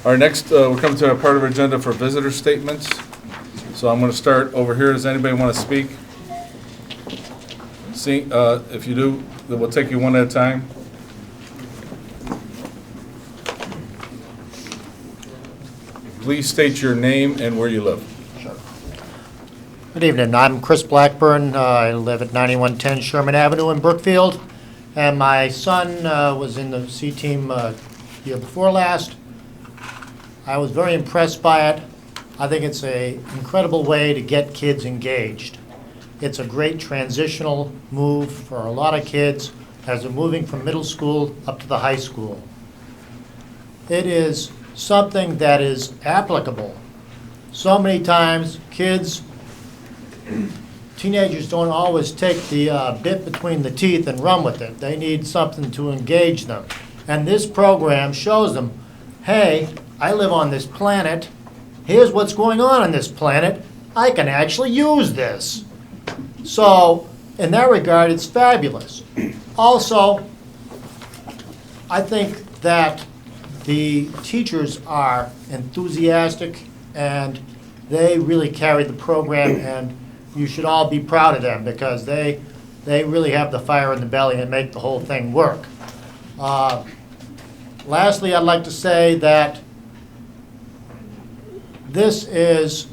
Our next, we're coming to a part of our agenda for visitor statements. So I'm going to start over here. Does anybody want to speak? See, if you do, then we'll take you one at a time. Please state your name and where you live. Good evening. I'm Chris Blackburn. I live at 9110 Sherman Avenue in Brookfield. And my son was in the C team year before last. I was very impressed by it. I think it's an incredible way to get kids engaged. It's a great transitional move for a lot of kids as they're moving from middle school up to the high school. It is something that is applicable. So many times teenagers don't always take the bit between the teeth and run with it. They need something to engage them. And this program shows them, hey, I live on this planet. Here's what's going on this planet. I can actually use this. So in that regard, it's fabulous. Also, I think that the teachers are enthusiastic and they really carry the program, and you should all be proud of them because they really have the fire in the belly and make the whole thing work. Lastly, I'd like to say that this is,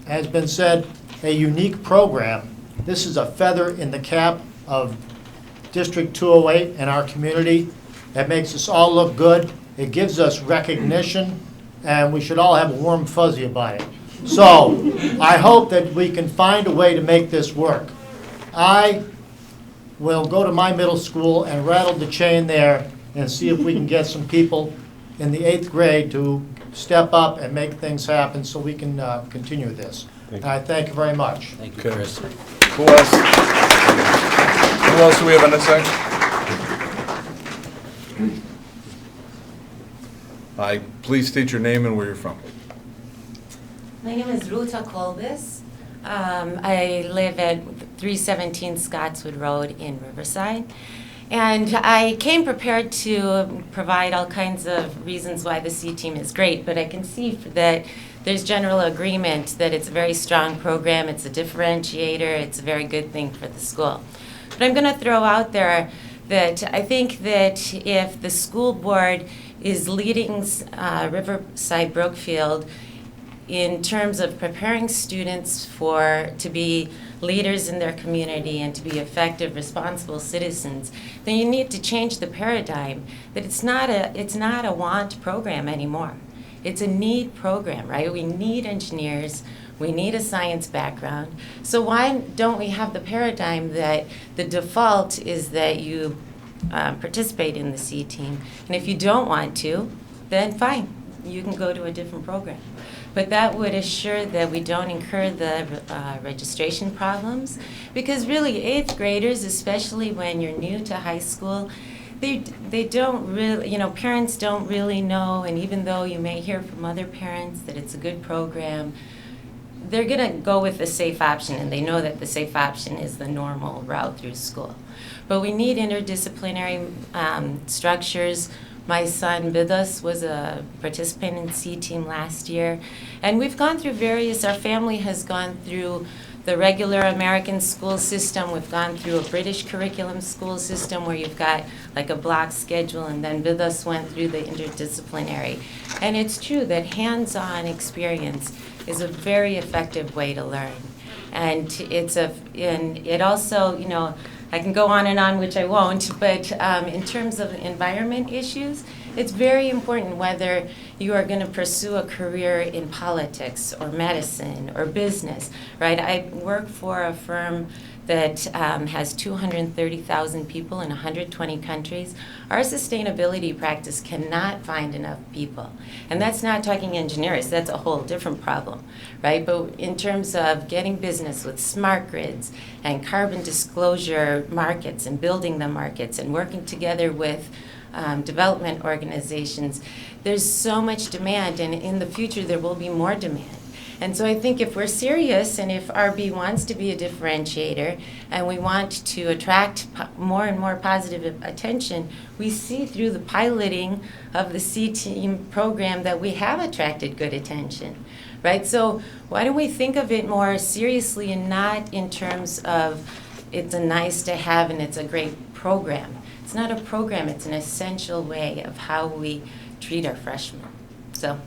has been said, a unique program. This is a feather in the cap of District 208 and our community. It makes us all look good. It gives us recognition, and we should all have a warm fuzzy about it. So I hope that we can find a way to make this work. I will go to my middle school and rattle the chain there and see if we can get some people in the 8th grade to step up and make things happen so we can continue this. And I thank you very much. Thank you, Chris. Who else? Who else do we have on this side? Hi, please state your name and where you're from. My name is Ruta Kolbis. I live at 317 Scottswood Road in Riverside. And I came prepared to provide all kinds of reasons why the C team is great, but I can see that there's general agreement that it's a very strong program, it's a differentiator, it's a very good thing for the school. But I'm going to throw out there that I think that if the school board is leading Riverside Brookfield in terms of preparing students to be leaders in their community and to be effective, responsible citizens, then you need to change the paradigm that it's not a want program anymore. It's a need program, right? We need engineers. We need a science background. So why don't we have the paradigm that the default is that you participate in the C team, and if you don't want to, then fine, you can go to a different program. But that would assure that we don't incur the registration problems, because really 8th graders, especially when you're new to high school, they don't really, parents don't really know, and even though you may hear from other parents that it's a good program, they're going to go with the safe option, and they know that the safe option is the normal route through school. But we need interdisciplinary structures. My son Bidas was a participant in C team last year, and we've gone through our family has gone through the regular American school system. We've gone through a British curriculum school system where you've got like a block schedule, and then Bidas went through the interdisciplinary. And it's true that hands-on experience is a very effective way to learn. And it also, I can go on and on, which I won't, but in terms of environment issues, it's very important whether you are going to pursue a career in politics or medicine or business, right? I work for a firm that has 230,000 people in 120 countries. Our sustainability practice cannot find enough people. And that's not talking engineers, that's a whole different problem, right? But in terms of getting business with smart grids and carbon disclosure markets and building the markets and working together with development organizations, there's so much demand, and in the future there will be more demand. And so I think if we're serious and if RB wants to be a differentiator and we want to attract more and more positive attention, we see through the piloting of the C-Team program that we have attracted good attention, right? So why don't we think of it more seriously and not in terms of it's a nice to have and it's a great program. It's not a program, it's an essential way of how we treat our freshmen. So,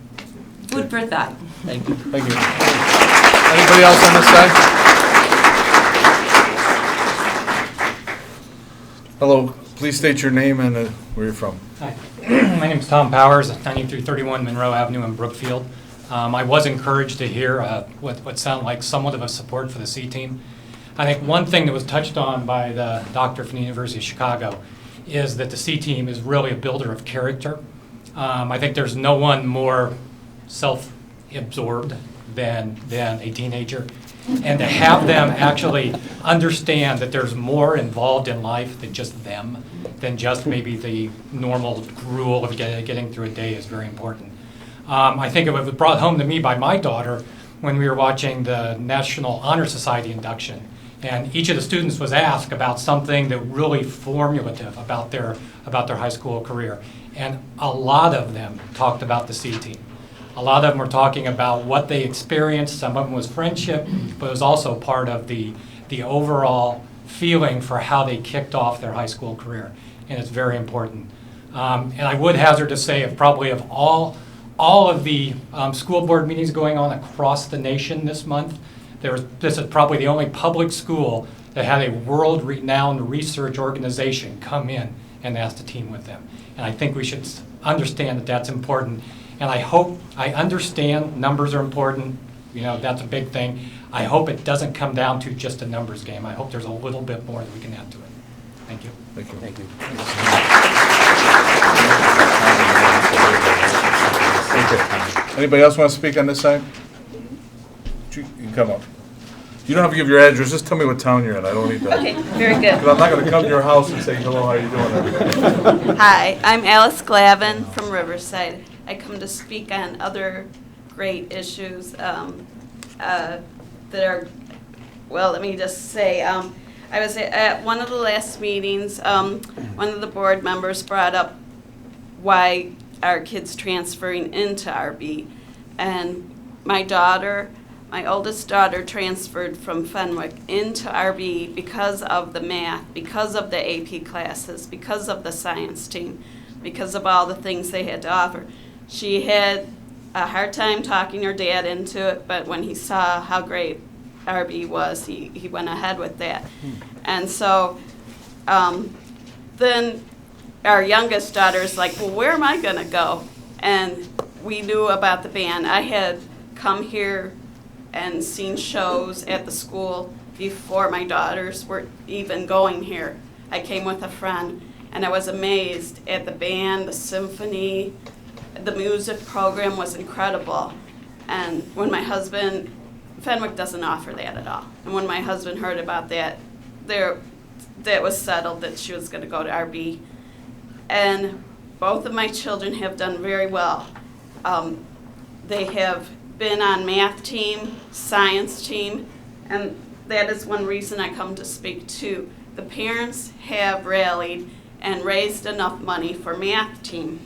food for thought. Thank you. Thank you. Anybody else on this side? Hello, please state your name and where you're from. Hi, my name is Tom Powers, 9331 Monroe Avenue in Brookfield. I was encouraged to hear what sounded like somewhat of a support for the C-Team. I think one thing that was touched on by the doctor from the University of Chicago is that the C-Team is really a builder of character. I think there's no one more self-absorbed than a teenager. And to have them actually understand that there's more involved in life than just them, than just maybe the normal gruel of getting through a day is very important. I think it was brought home to me by my daughter when we were watching the National Honor Society induction. And each of the students was asked about something that really formative about their high school career. And a lot of them talked about the C-Team. A lot of them were talking about what they experienced. Some of them was friendship, but it was also part of the overall feeling for how they kicked off their high school career. And it's very important. And I would hazard to say of all of the school board meetings going on across the nation this month, this is probably the only public school that had a world-renowned research organization come in and ask to team with them. And I think we should understand that that's important. And I understand numbers are important. You know, that's a big thing. I hope it doesn't come down to just a numbers game. I hope there's a little bit more that we can add to it. Thank you. Thank you. Thank you. Anybody else want to speak on this side? You can come up. You don't have to give your address, just tell me what town you're in, I don't need that. Okay, very good. 'Cause I'm not gonna come to your house and say, hello, how you doing? Hi, I'm Alice Glavin from Riverside. I come to speak on other great issues that are, well, let me just say, I was at one of the last meetings, one of the board members brought up why our kids transferring into RB. And my oldest daughter transferred from Fenwick into RB because of the math, because of the AP classes, because of the science team, because of all the things they had to offer. She had a hard time talking her dad into it, but when he saw how great RB was, he went ahead with that. And so then our youngest daughter's like, well, where am I going to go? And we knew about the band. I had come here and seen shows at the school before my daughters were even going here. I came with a friend, and I was amazed at the band, the symphony, the music program was incredible. And when my husband, Fenwick doesn't offer that at all. And when my husband heard about that, that was settled that she was going to go to RB. And both of my children have done very well. They have been on math team, science team, and that is one reason I come to speak too. The parents have rallied and raised enough money for math team.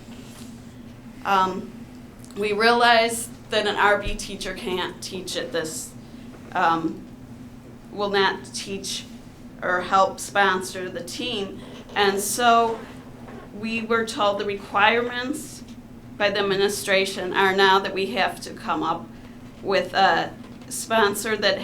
We realize that an RB teacher can't teach at this, will not teach or help sponsor the team, and so we were told the requirements by the administration are now that we have to come up with a sponsor that,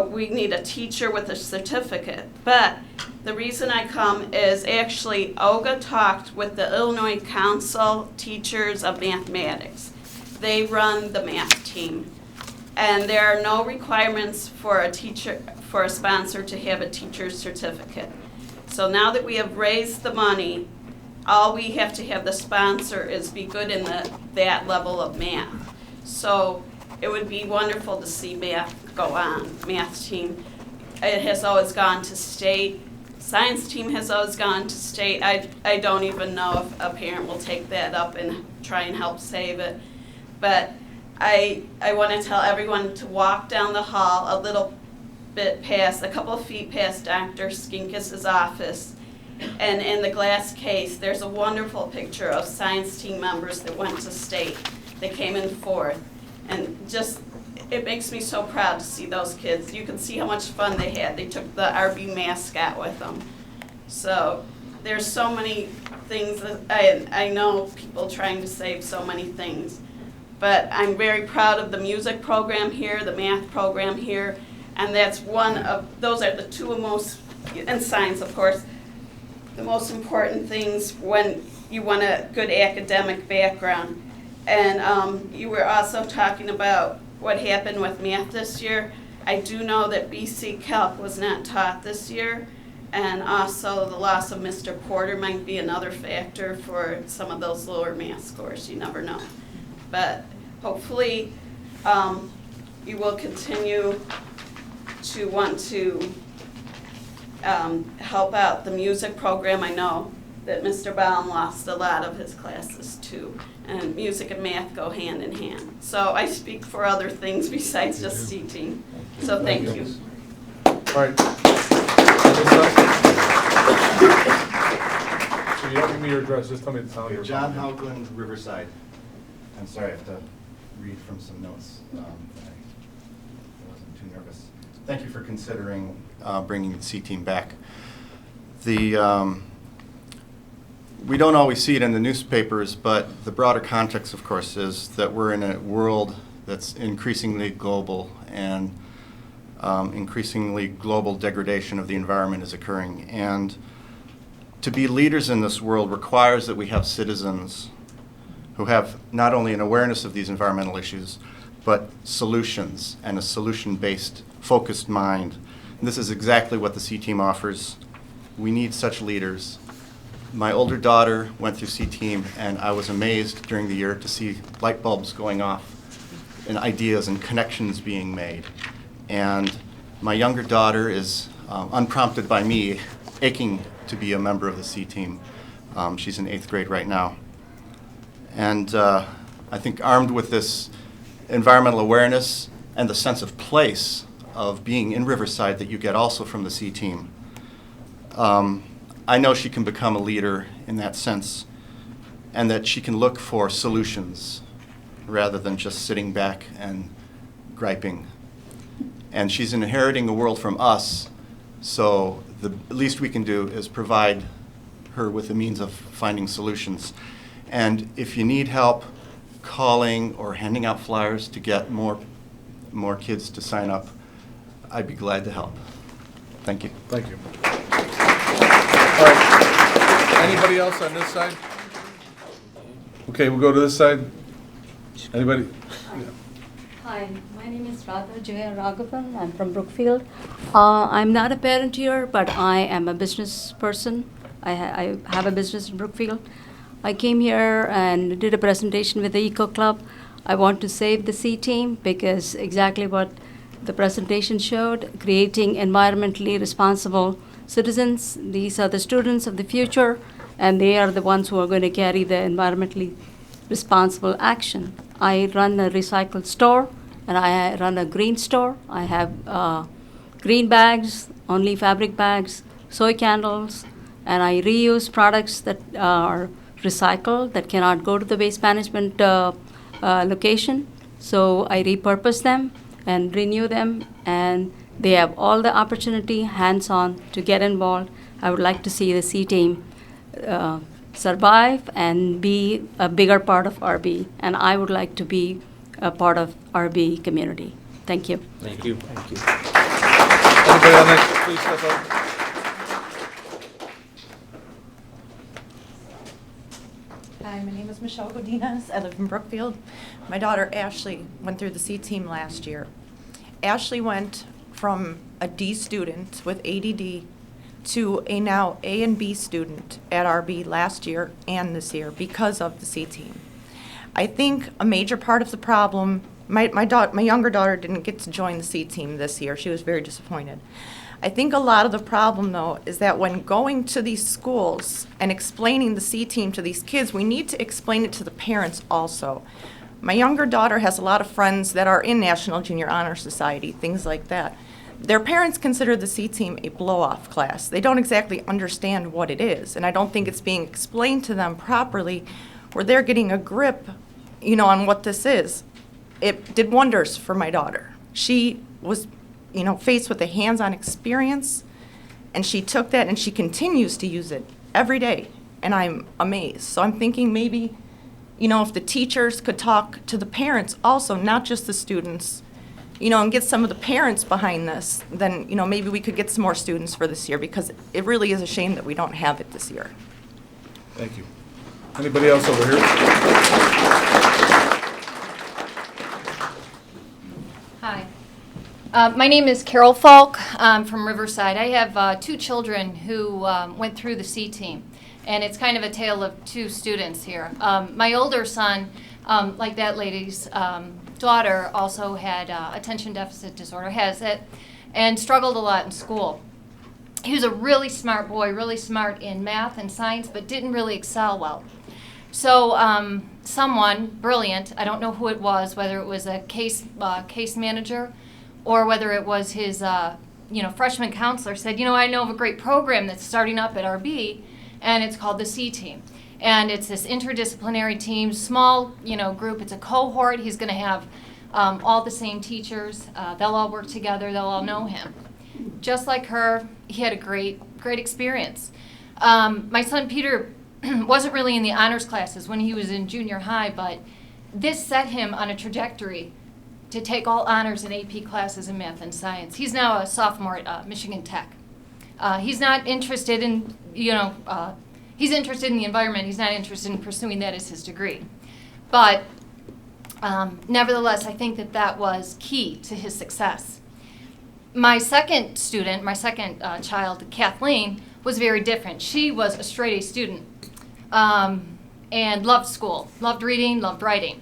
we need a teacher with a certificate. But the reason I come is actually Olga talked with the Illinois Council Teachers of Mathematics. They run the math team. And there are no requirements for a sponsor to have a teacher's certificate. So now that we have raised the money, all we have to have the sponsor is be good in that level of math. So it would be wonderful to see math go on, math team. It has always gone to state. Science team has always gone to state. I don't even know if a parent will take that up and try and help save it. But I want to tell everyone to walk down the hall a little bit past, a couple of feet past Dr. Skinkis's office. And in the glass case, there's a wonderful picture of science team members that went to state. They came in fourth. And just, it makes me so proud to see those kids. You can see how much fun they had. They took the RB mascot with them. So there's so many things that I know people trying to save so many things. But I'm very proud of the music program here, the math program here, and that's one of, those are the two most, and science of course, the most important things when you want a good academic background. And you were also talking about what happened with math this year. I do know that BC Calc was not taught this year, and also the loss of Mr. Porter might be another factor for some of those lower math scores. You never know. But hopefully you will continue to want to help out the music program. I know that Mr. Baum lost a lot of his classes too, and music and math go hand in hand. So I speak for other things besides just C-Team. So thank you. All right. So you don't give me your address, just tell me the town you're from. John Houghland, Riverside. I'm sorry, I have to read from some notes. I wasn't too nervous. Thank you for considering bringing the C-Team back. We don't always see it in the newspapers, but the broader context, of course, is that we're in a world that's increasingly global, and increasingly global degradation of the environment is occurring. And to be leaders in this world requires that we have citizens who have not only an awareness of these environmental issues, but solutions and a solution-based, focused mind. And this is exactly what the C-Team offers. We need such leaders. My older daughter went through C-Team, and I was amazed during the year to see light bulbs going off and ideas and connections being made. And my younger daughter is, unprompted by me, aching to be a member of the C-Team. She's in 8th grade right now. And I think armed with this environmental awareness and the sense of place of being in Riverside that you get also from the C-Team, I know she can become a leader in that sense, and that she can look for solutions rather than just sitting back and griping. And she's inheriting a world from us, so the least we can do is provide her with the means of finding solutions. And if you need help calling or handing out flyers to get more kids to sign up, I'd be glad to help. Thank you. Thank you. All right. Anybody else on this side? Okay, we'll go to this side. Anybody? Yeah. Hi, my name is Radha Jaya Raghavan. I'm from Brookfield. I'm not a parent here, but I am a business person. I have a business in Brookfield. I came here and did a presentation with the Eco Club. I want to save the C-Team because exactly what the presentation showed, creating environmentally responsible citizens. These are the students of the future, and they are the ones who are going to carry the environmentally responsible action. I run a recycled store, and I run a green store. I have green bags, only fabric bags, soy candles, and I reuse products that are recycled, that cannot go to the waste management location. So I repurpose them and renew them, and they have all the opportunity, hands-on, to get involved. I would like to see the C-Team survive and be a bigger part of RB, and I would like to be a part of RB community. Thank you. Thank you. Thank you. Anybody on that? Please step up. Hi, my name is Michelle Godinez. I live in Brookfield. My daughter Ashley went through the C-Team last year. Ashley went from a D student with ADD to a now A and B student at RB last year and this year because of the C-Team. I think a major part of the problem, my younger daughter didn't get to join the C-Team this year. She was very disappointed. I think a lot of the problem, though, is that when going to these schools and explaining the C-Team to these kids, we need to explain it to the parents also. My younger daughter has a lot of friends that are in National Junior Honor Society, things like that. Their parents consider the C team a blow-off class. They don't exactly understand what it is, and I don't think it's being explained to them properly where they're getting a grip, on what this is. It did wonders for my daughter. She was, faced with a hands-on experience, and she took that and she continues to use it every day, and I'm amazed. So I'm thinking maybe, if the teachers could talk to the parents also, not just the students, and get some of the parents behind this, then, maybe we could get some more students for this year, because it really is a shame that we don't have it this year. Thank you. Anybody else over here? Hi. My name is Carol Falk. I'm from Riverside. I have 2 children who went through the C team, and it's kind of a tale of 2 students here. My older son, like that lady's daughter, also had attention deficit disorder, has it, and struggled a lot in school. He was a really smart boy, really smart in math and science, but didn't really excel well. So someone brilliant, I don't know who it was, whether it was a case manager or whether it was his freshman counselor, said, I know of a great program that's starting up at RB, and it's called the C team. And it's this interdisciplinary team, small group. It's a cohort. He's going to have all the same teachers. They'll all work together. They'll all know him. Just like her, he had a great experience. My son Peter wasn't really in the honors classes when he was in junior high, but this set him on a trajectory to take all honors and AP classes in math and science. He's now a sophomore at Michigan Tech. He's not interested in, he's interested in the environment. He's not interested in pursuing that as his degree. But nevertheless, I think that was key to his success. My second child, Kathleen, was very different. She was a straight A student and loved school, loved reading, loved writing.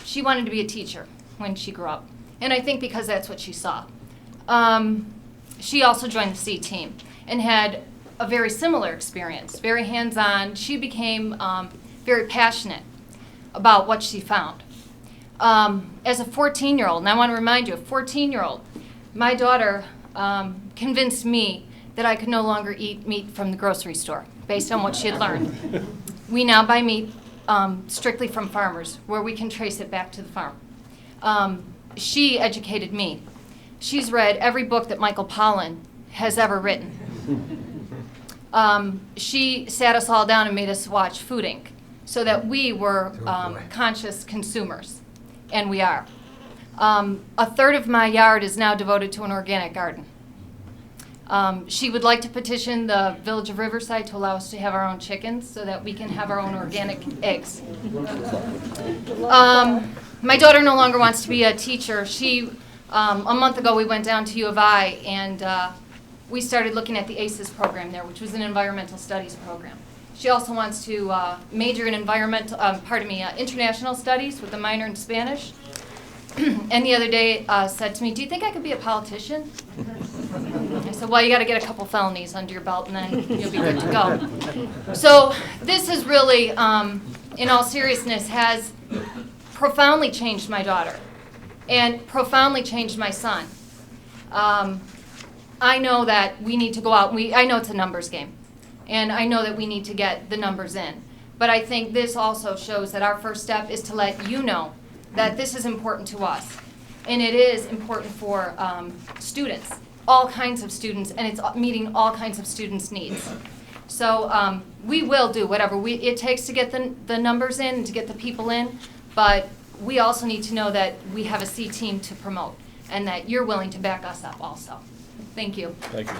She wanted to be a teacher when she grew up, and I think because that's what she saw. She also joined the C team and had a very similar experience, very hands-on. She became very passionate about what she found. As a 14-year-old, and I want to remind you, a 14-year-old, my daughter convinced me that I could no longer eat meat from the grocery store based on what she had learned. We now buy meat strictly from farmers, where we can trace it back to the farm. She educated me. She's read every book that Michael Pollan has ever written. She sat us all down and made us watch Food Inc. so that we were conscious consumers, and we are. A third of my yard is now devoted to an organic garden. She would like to petition the Village of Riverside to allow us to have our own chickens so that we can have our own organic eggs. My daughter no longer wants to be a teacher. A month ago we went down to U of I and we started looking at the ACES program there, which was an environmental studies program. She also wants to major in international studies with a minor in Spanish. And the other day said to me, "Do you think I could be a politician?" I said, "Well, you got to get a couple felonies under your belt and then you'll be good to go." So this has really, in all seriousness, has profoundly changed my daughter and profoundly changed my son. I know that we need to go out. I know it's a numbers game, and I know that we need to get the numbers in. But I think this also shows that our first step is to let you know that this is important to us. And it is important for students, all kinds of students, and it's meeting all kinds of students' needs. So we will do whatever it takes to get the numbers in and to get the people in, but we also need to know that we have a C team to promote and that you're willing to back us up also. Thank you. Thank you.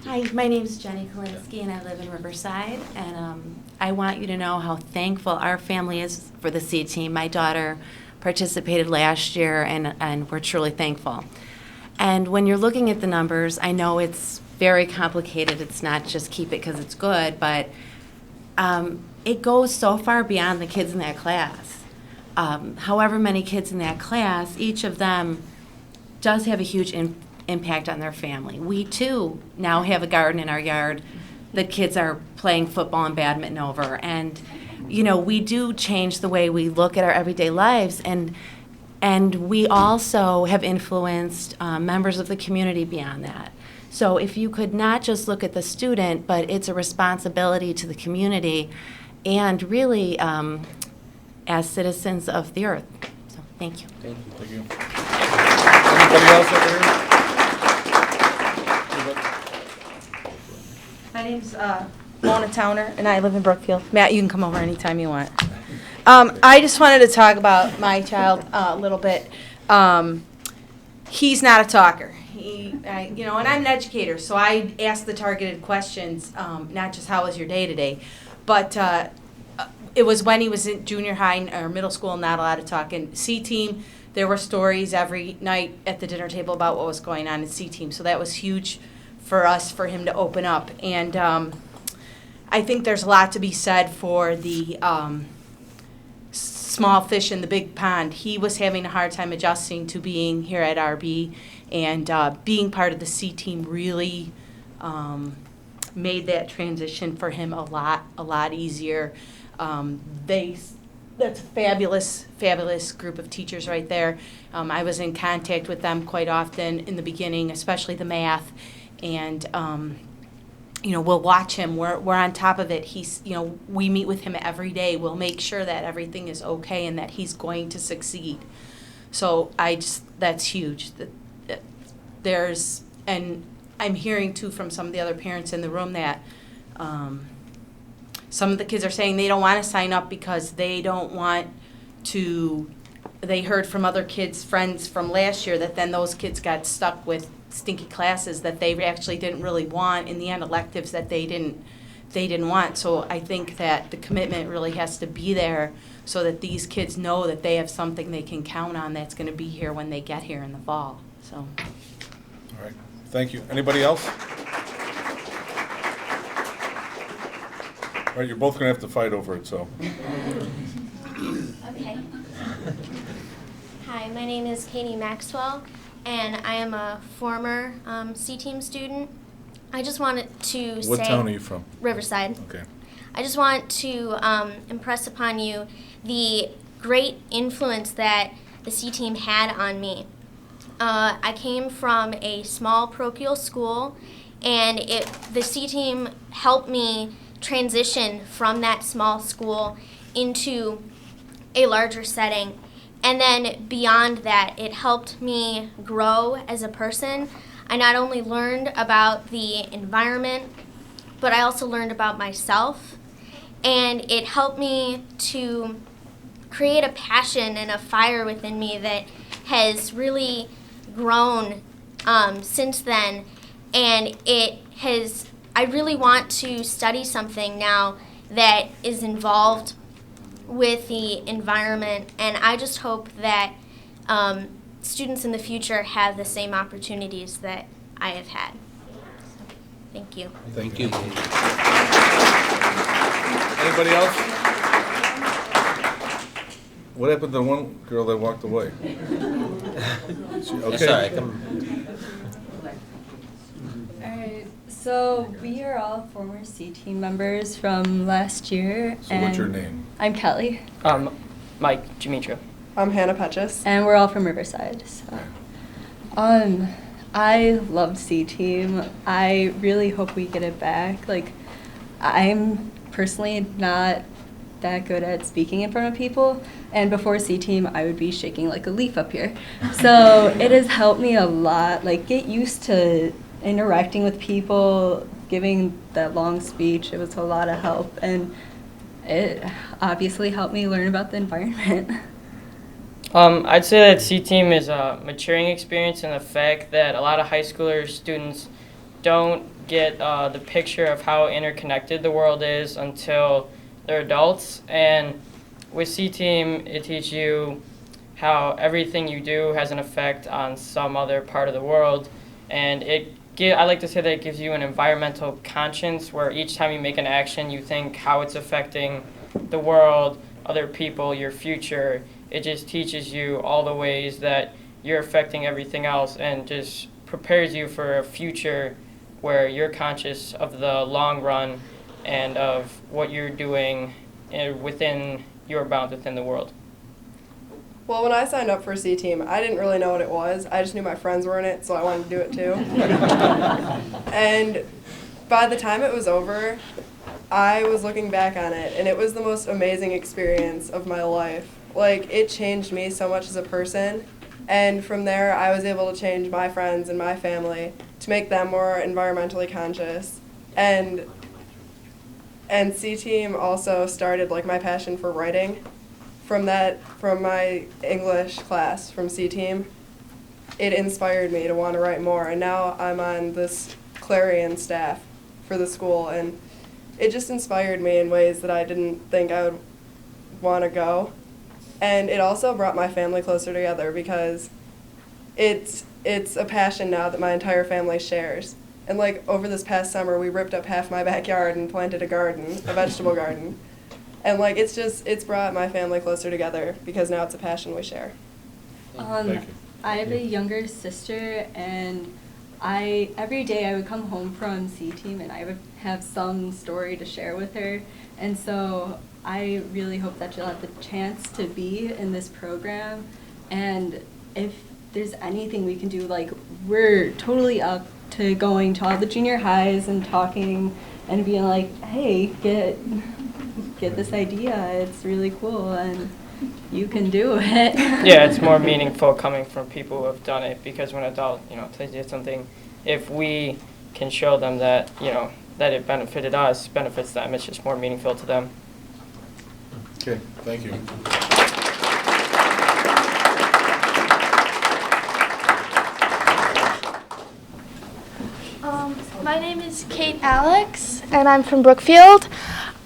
Hi, my name is Jenny Kalinsky, and I live in Riverside. And I want you to know how thankful our family is for the C team. My daughter participated last year, and we're truly thankful. And when you're looking at the numbers, I know it's very complicated. It's not just keep it because it's good, but it goes so far beyond the kids in that class. However many kids in that class, each of them does have a huge impact on their family. We too now have a garden in our yard that kids are playing football and badminton over. And, you know, we do change the way we look at our everyday lives. And we also have influenced members of the community beyond that. So if you could not just look at the student, but it's a responsibility to the community and really as citizens of the earth. So thank you. Thank you. Anybody else over here? My name's Mona Towner, and I live in Brookfield. Matt, you can come over anytime you want. I just wanted to talk about my child a little bit. He's not a talker. And I'm an educator, so I ask the targeted questions, not just how was your day today, but it was when he was in junior high or middle school, not allowed to talk. And C-Team, there were stories every night at the dinner table about what was going on in C-Team, so that was huge for us, for him to open up. And I think there's a lot to be said for the small fish in the big pond. He was having a hard time adjusting to being here at RB, and being part of the C-Team really made that transition for him a lot easier. That's a fabulous group of teachers right there. I was in contact with them quite often in the beginning, especially the math. And we'll watch him. We're on top of it. We meet with him every day. We'll make sure that everything is okay and that he's going to succeed. So that's huge. And I'm hearing too from some of the other parents in the room that some of the kids are saying they don't want to sign up because they don't want to. They heard from other kids, friends from last year, that then those kids got stuck with stinky classes that they actually didn't really want, in the end electives that they didn't want. So I think that the commitment really has to be there so that these kids know that they have something they can count on that's going to be here when they get here in the fall. So. All right, thank you. Anybody else? All right, you're both going to have to fight over it, so. Okay. Hi, my name is Katie Maxwell, and I am a former C-Team student. I just wanted to say... What town are you from? Riverside. Okay. I just want to impress upon you the great influence that the C-Team had on me. I came from a small parochial school, and the C-Team helped me transition from that small school into a larger setting. And then beyond that, it helped me grow as a person. I not only learned about the environment, but I also learned about myself. And it helped me to create a passion and a fire within me that has really grown since then. And I really want to study something now that is involved with the environment, and I just hope that students in the future have the same opportunities that I have had. So, thank you. Thank you. Anybody else? What happened to the one girl that walked away? Okay. Sorry, Alright, so we are all former C-Team members from last year. So what's your name? I'm Kelly. Mike Demetrio. I'm Hannah Petchis. And we're all from Riverside. So. I loved C-Team. I really hope we get it back. Like, I'm personally not that good at speaking in front of people, and before C-Team I would be shaking like a leaf up here. So it has helped me a lot, like get used to interacting with people, giving that long speech. It was a lot of help, and it obviously helped me learn about the environment. I'd say that C-Team is a maturing experience in the fact that a lot of high schooler students don't get the picture of how interconnected the world is until they're adults. And with C-Team, it teaches you how everything you do has an effect on some other part of the world. And I like to say that it gives you an environmental conscience where each time you make an action, you think how it's affecting the world, other people, your future. It just teaches you all the ways that you're affecting everything else, and just prepares you for a future where you're conscious of the long run and of what you're doing within your bounds within the world. Well, when I signed up for C Team, I didn't really know what it was. I just knew my friends were in it, so I wanted to do it too. And by the time it was over, I was looking back on it, and it was the most amazing experience of my life. Like, it changed me so much as a person, and from there, I was able to change my friends and my family to make them more environmentally conscious. And C Team also started, like, my passion for writing. From my English class from C Team, it inspired me to want to write more, and now I'm on this Clarion staff for the school, and it just inspired me in ways that I didn't think I would want to go. And it also brought my family closer together because it's a passion now that my entire family shares. And like over this past summer, we ripped up half my backyard and planted a garden, a vegetable garden. And like it's brought my family closer together because now it's a passion we share. I have a younger sister, and every day I would come home from C Team and I would have some story to share with her. And so I really hope that she'll have the chance to be in this program. And if there's anything we can do, like, we're totally up to going to all the junior highs and talking and being like, hey, get this idea, it's really cool and you can do it. Yeah, it's more meaningful coming from people who have done it, because when adult, they did something, if we can show them that, that it benefited us, benefits them, it's just more meaningful to them. Okay, thank you. My name is Kate Alex, and I'm from Brookfield.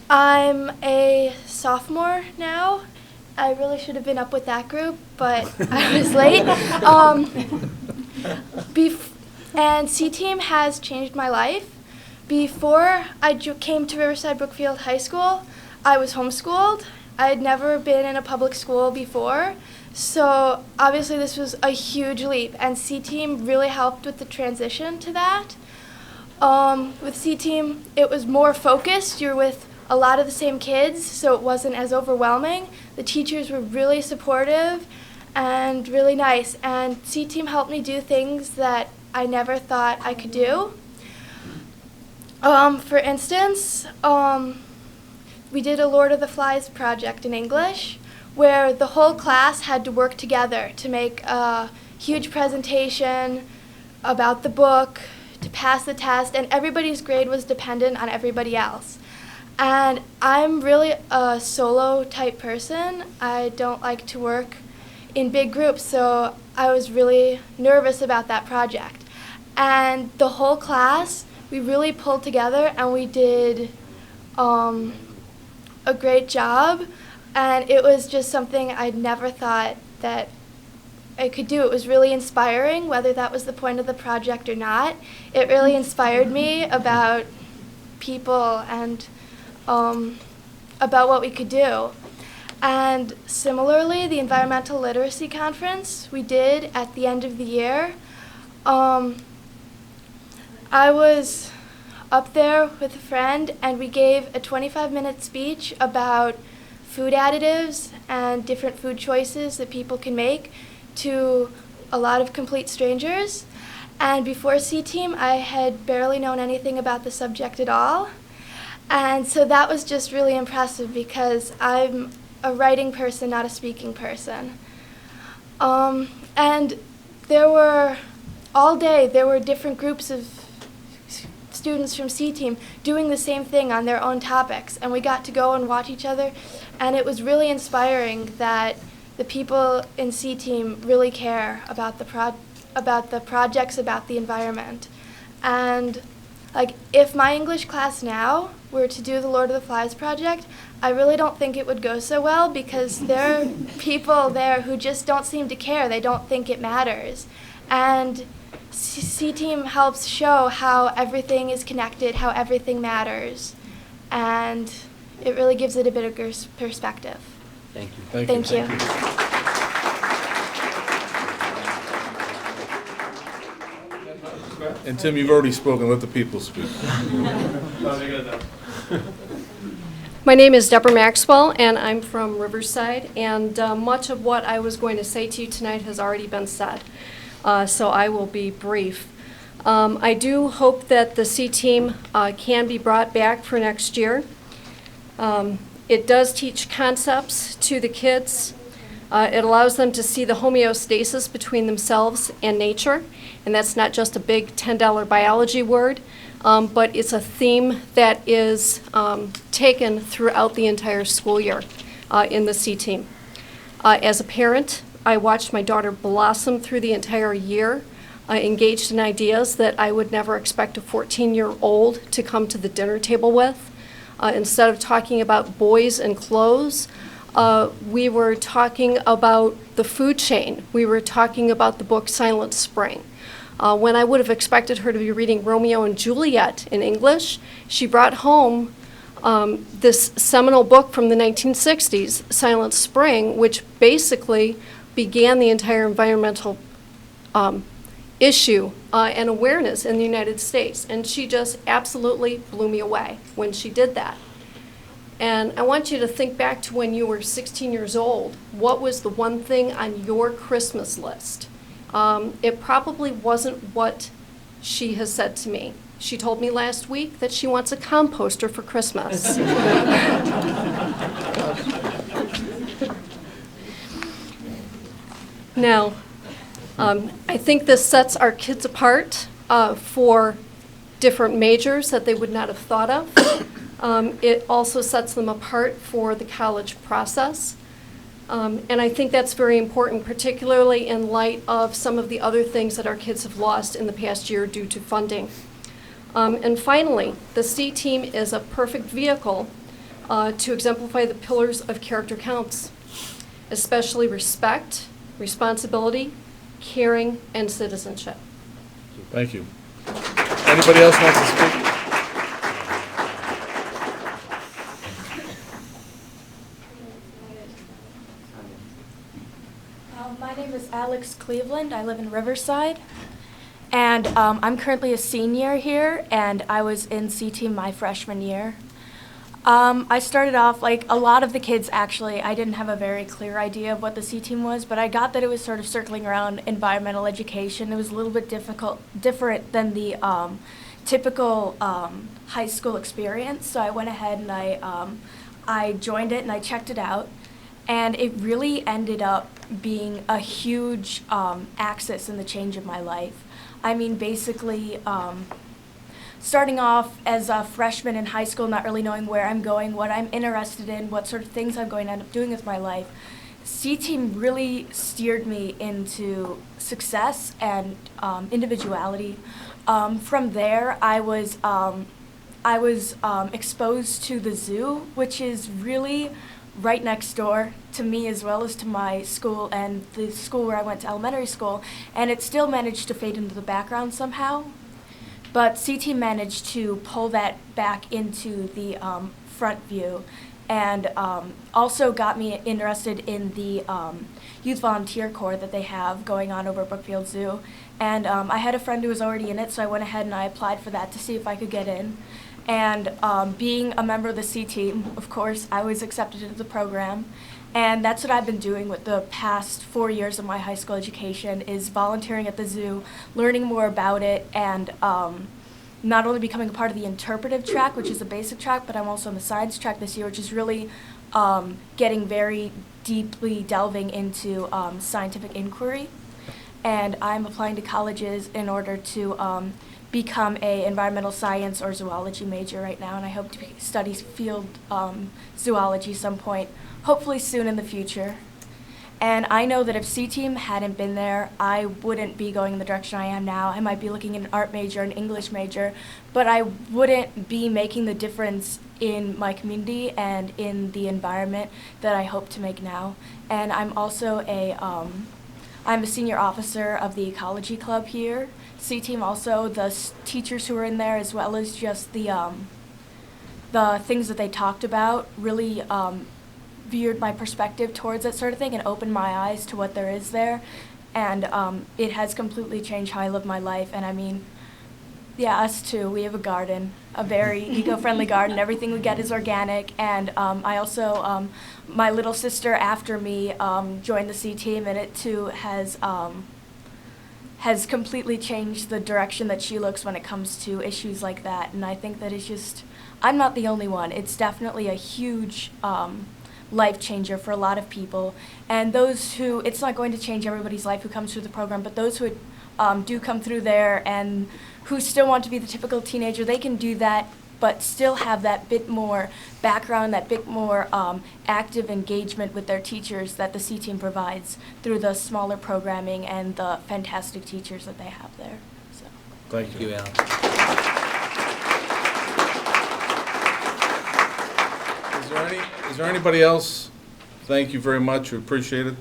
I'm a sophomore now. I really should have been up with that group, but I was late. And C Team has changed my life. Before I came to Riverside Brookfield High School, I was homeschooled. I had never been in a public school before, so obviously this was a huge leap, and C Team really helped with the transition to that. With C Team, it was more focused. You're with a lot of the same kids, so it wasn't as overwhelming. The teachers were really supportive and really nice, and C Team helped me do things that I never thought I could do. For instance, we did a Lord of the Flies project in English, where the whole class had to work together to make a huge presentation about the book, to pass the test, and everybody's grade was dependent on everybody else. And I'm really a solo type person. I don't like to work in big groups, so I was really nervous about that project. And the whole class, we really pulled together and we did a great job, and it was just something I'd never thought that I could do. It was really inspiring, whether that was the point of the project or not. It really inspired me about people and about what we could do. And similarly, the Environmental Literacy Conference we did at the end of the year, I was up there with a friend and we gave a 25-minute speech about food additives and different food choices that people can make to a lot of complete strangers. And before C Team, I had barely known anything about the subject at all. And so that was just really impressive because I'm a writing person, not a speaking person. And all day there were different groups of students from C Team doing the same thing on their own topics. And we got to go and watch each other. And it was really inspiring that the people in C Team really care about the projects, about the environment. And like, if my English class now were to do the Lord of the Flies project, I really don't think it would go so well because there are people there who just don't seem to care. They don't think it matters. And C Team helps show how everything is connected, how everything matters. And it really gives it a bit of perspective. Thank you. Thank you. And Tim, you've already spoken, let the people speak. My name is Deborah Maxwell, and I'm from Riverside, and much of what I was going to say to you tonight has already been said, so I will be brief. I do hope that the C team can be brought back for next year. It does teach concepts to the kids. It allows them to see the homeostasis between themselves and nature, and that's not just a big $10 biology word, but it's a theme that is taken throughout the entire school year in the C team. As a parent, I watched my daughter blossom through the entire year, engaged in ideas that I would never expect a 14-year-old to come to the dinner table with. Instead of talking about boys and clothes, we were talking about the food chain. We were talking about the book Silent Spring. When I would have expected her to be reading Romeo and Juliet in English, she brought home this seminal book from the 1960s, Silent Spring, which basically began the entire environmental issue and awareness in the United States. And she just absolutely blew me away when she did that. And I want you to think back to when you were 16 years old. What was the one thing on your Christmas list? It probably wasn't what she has said to me. She told me last week that she wants a composter for Christmas. Now, I think this sets our kids apart for different majors that they would not have thought of. It also sets them apart for the college process. And I think that's very important, particularly in light of some of the other things that our kids have lost in the past year due to funding. And finally, the C team is a perfect vehicle to exemplify the pillars of character counts, especially respect, responsibility, caring, and citizenship. Thank you. Anybody else wants to speak? My name is Alex Cleveland. I live in Riverside. And I'm currently a senior here, and I was in C team my freshman year. I started off, like a lot of the kids actually, I didn't have a very clear idea of what the C team was, but I got that it was sort of circling around environmental education. It was a little bit different than the typical high school experience. So I went ahead and I joined it and I checked it out. And it really ended up being a huge axis in the change of my life. I mean, basically, starting off as a freshman in high school, not really knowing where I'm going, what I'm interested in, what sort of things I'm going to end up doing with my life, C-Team really steered me into success and individuality. From there, I was exposed to the zoo, which is really right next door to me as well as to my school and the school where I went to elementary school, and it still managed to fade into the background somehow. But C-Team managed to pull that back into the front view, and also got me interested in the youth volunteer corps that they have going on over at Brookfield Zoo. And I had a friend who was already in it, so I went ahead and I applied for that to see if I could get in. And being a member of the C-Team, of course, I was accepted into the program. And that's what I've been doing with the past 4 years of my high school education, is volunteering at the zoo, learning more about it, and not only becoming a part of the interpretive track, which is the basic track, but I'm also on the science track this year, which is really getting very deeply delving into scientific inquiry. And I'm applying to colleges in order to become a environmental science or zoology major right now, and I hope to study field zoology some point, hopefully soon in the future. And I know that if C-Team hadn't been there, I wouldn't be going in the direction I am now. I might be looking at an art major, an English major, but I wouldn't be making the difference in my community and in the environment that I hope to make now. And I'm also I'm a senior officer of the ecology club here. C-Team also, the teachers who were in there, as well as just the things that they talked about, really veered my perspective towards that sort of thing and opened my eyes to what there is there. And it has completely changed how I live my life. And I mean, Yeah, us too. We have a garden, a very eco-friendly garden. Everything we get is organic. And I also, my little sister after me joined the C team, and it too has completely changed the direction that she looks when it comes to issues like that. And I think that it's just, I'm not the only one. It's definitely a huge life changer for a lot of people. And those who, it's not going to change everybody's life who comes through the program, but those who do come through there and who still want to be the typical teenager, they can do that, but still have that bit more background, that bit more active engagement with their teachers that the C team provides through the smaller programming and the fantastic teachers that they have there. So. Thank you, Alan. Is there anybody else? Thank you very much. We appreciate it.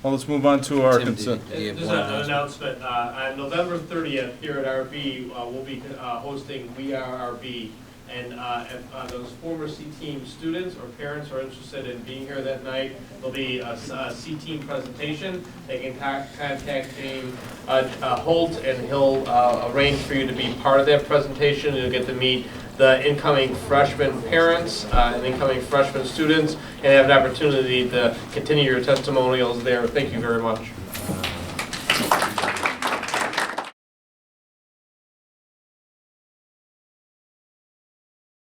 Well, let's move on to our consent. Just an announcement. On November 30th, here at RB, we'll be hosting We Are RB. And if those former C-Team students or parents are interested in being here that night, there'll be a C-Team presentation. They can contact James Holt, and he'll arrange for you to be part of that presentation. You'll get to meet the incoming freshman parents and incoming freshman students, and have an opportunity to continue your testimonials there. Thank you very much.